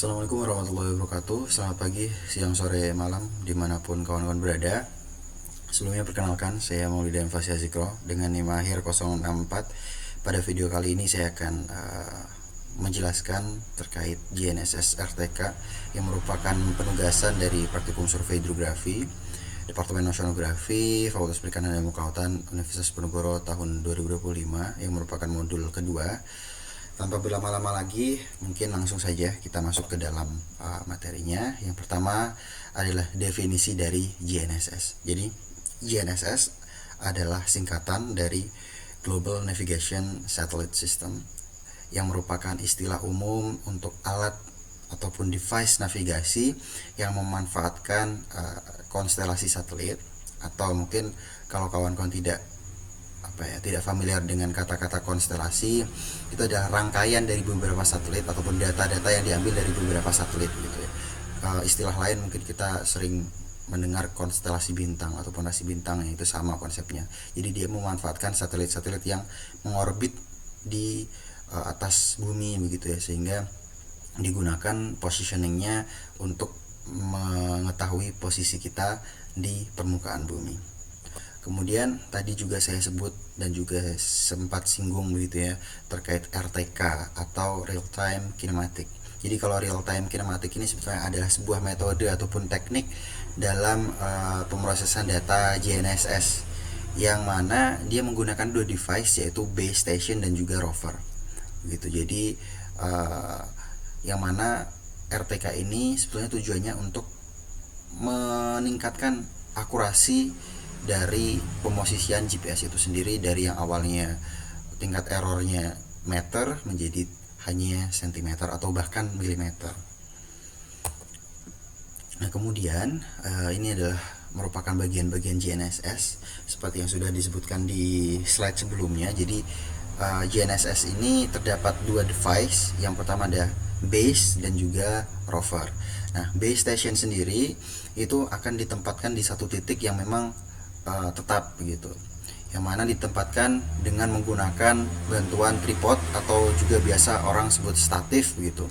Assalamualaikum warahmatullahi wabarakatuh. Selamat pagi, siang, sore, malam, dimanapun kawan-kawan berada. Sebelumnya perkenalkan, saya Maulida Fasya Zikro dengan NIM akhir 064. Pada video kali ini saya akan menjelaskan terkait GNSS RTK yang merupakan penugasan dari Praktikum Survei Hidrografi Departemen Oceanografi Fakultas Perikanan dan Kelautan Universitas Diponegoro tahun 2025 yang merupakan modul kedua. Tanpa berlama-lama lagi, mungkin langsung saja kita masuk ke dalam materinya. Yang pertama adalah definisi dari GNSS. Jadi GNSS adalah singkatan dari Global Navigation Satellite System yang merupakan istilah umum untuk alat ataupun device navigasi yang memanfaatkan konstelasi satelit, atau mungkin kalau kawan-kawan tidak familiar dengan kata-kata konstelasi, itu adalah rangkaian dari beberapa satelit ataupun data-data yang diambil dari beberapa satelit gitu ya. Istilah lain mungkin kita sering mendengar konstelasi bintang atau fondasi bintang, yang itu sama konsepnya. Jadi dia memanfaatkan satelit-satelit yang mengorbit di atas bumi begitu ya, sehingga digunakan positioningnya untuk mengetahui posisi kita di permukaan bumi. Kemudian tadi juga saya sebut dan juga sempat singgung begitu ya terkait RTK atau real time kinematic. Jadi kalau real time kinematic ini sebetulnya adalah sebuah metode ataupun teknik dalam pemrosesan data GNSS, yang mana dia menggunakan dua device, yaitu base station dan juga rover. Gitu. Jadi yang mana RTK ini sebetulnya tujuannya untuk meningkatkan akurasi dari pemosisian GPS itu sendiri, dari yang awalnya tingkat errornya meter menjadi hanya sentimeter atau bahkan milimeter. Nah, kemudian ini adalah merupakan bagian-bagian GNSS seperti yang sudah disebutkan di slide sebelumnya. Jadi GNSS ini terdapat dua device. Yang pertama ada base dan juga rover. Nah, base station sendiri itu akan ditempatkan di satu titik yang memang tetap begitu, yang mana ditempatkan dengan menggunakan bantuan tripod atau juga biasa orang sebut statif begitu.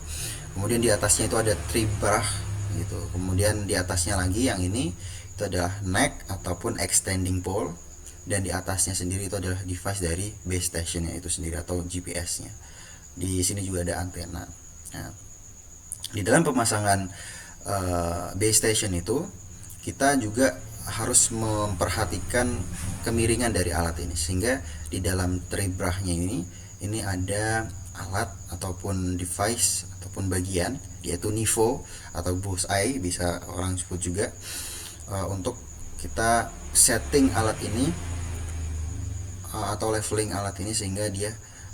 Kemudian di atasnya itu ada tribrach gitu. Kemudian di atasnya lagi yang ini itu adalah neck ataupun extending pole, dan di atasnya sendiri itu adalah device dari base stationnya itu sendiri atau GPS-nya. Di sini juga ada antena. Nah, di dalam pemasangan base station itu kita juga harus memperhatikan kemiringan dari alat ini, sehingga di dalam tribrachnya ini ada alat ataupun device ataupun bagian, yaitu NIVO atau bullseye bisa orang sebut juga, untuk kita setting alat ini atau leveling alat ini sehingga dia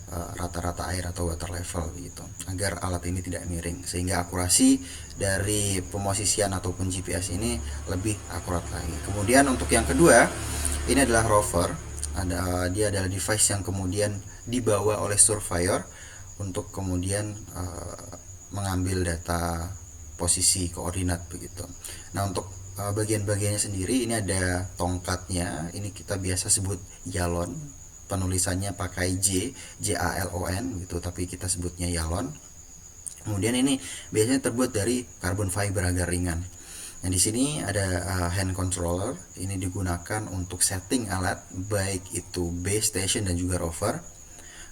rata-rata air atau water level gitu, agar alat ini tidak miring, sehingga akurasi dari pemosisian ataupun GPS ini lebih akurat lagi. Kemudian untuk yang kedua, ini adalah rover. Dia adalah device yang kemudian dibawa oleh surveyor untuk kemudian mengambil data posisi koordinat begitu. Nah, untuk bagian-bagiannya sendiri ini ada tongkatnya, ini kita biasa sebut yalon, penulisannya pakai JALON gitu, tapi kita sebutnya yalon. Kemudian ini biasanya terbuat dari carbon fiber agar ringan. Nah, di sini ada hand controller, ini digunakan untuk setting alat baik itu base station dan juga rover.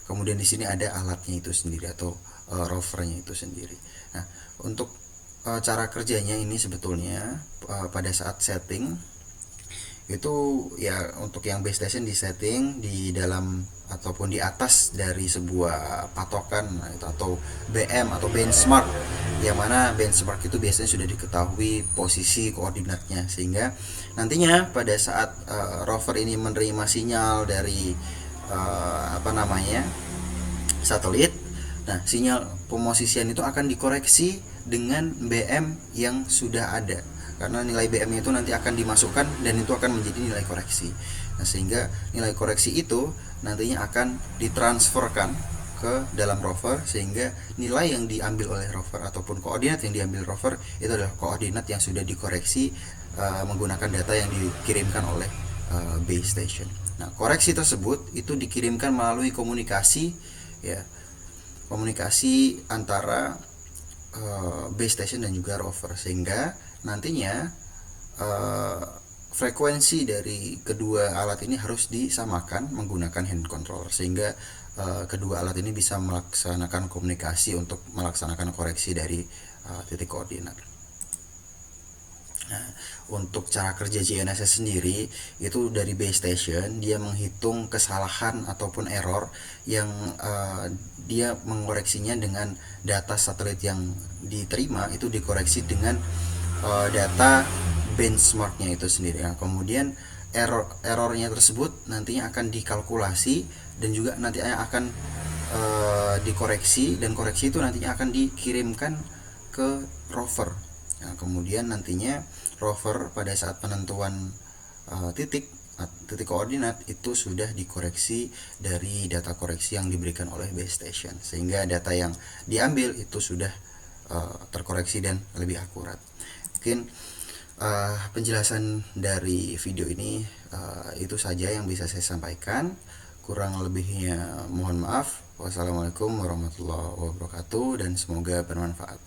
Kemudian di sini ada alatnya itu sendiri atau rovernya itu sendiri. Nah, untuk cara kerjanya ini sebetulnya pada saat setting itu ya, untuk yang base station di setting di dalam ataupun di atas dari sebuah patokan atau BM atau benchmark, yang mana benchmark itu biasanya sudah diketahui posisi koordinatnya, sehingga nantinya pada saat rover ini menerima sinyal dari satelit, nah sinyal pemosisian itu akan dikoreksi dengan BM yang sudah ada, karena nilai BM itu nanti akan dimasukkan dan itu akan menjadi nilai koreksi. Nah, sehingga nilai koreksi itu nantinya akan ditransferkan ke dalam rover, sehingga nilai yang diambil oleh rover ataupun koordinat yang diambil rover itu adalah koordinat yang sudah dikoreksi menggunakan data yang dikirimkan oleh base station. Nah, koreksi tersebut itu dikirimkan melalui komunikasi ya, komunikasi antara base station dan juga rover, sehingga nantinya frekuensi dari kedua alat ini harus disamakan menggunakan hand controller, sehingga kedua alat ini bisa melaksanakan komunikasi untuk melaksanakan koreksi dari titik koordinat. Nah, untuk cara kerja GNSS sendiri itu dari base station dia menghitung kesalahan ataupun error yang dia mengoreksinya dengan data satelit yang diterima, itu dikoreksi dengan data benchmarknya itu sendiri. Nah, kemudian errornya tersebut nantinya akan dikalkulasi dan juga nantinya akan dikoreksi, dan koreksi itu nantinya akan dikirimkan ke rover. Nah, kemudian nantinya rover pada saat penentuan titik koordinat itu sudah dikoreksi dari data koreksi yang diberikan oleh base station, sehingga data yang diambil itu sudah terkoreksi dan lebih akurat. Mungkin penjelasan dari video ini itu saja yang bisa saya sampaikan. Kurang lebihnya mohon maaf. Wassalamualaikum warahmatullahi wabarakatuh, dan semoga bermanfaat.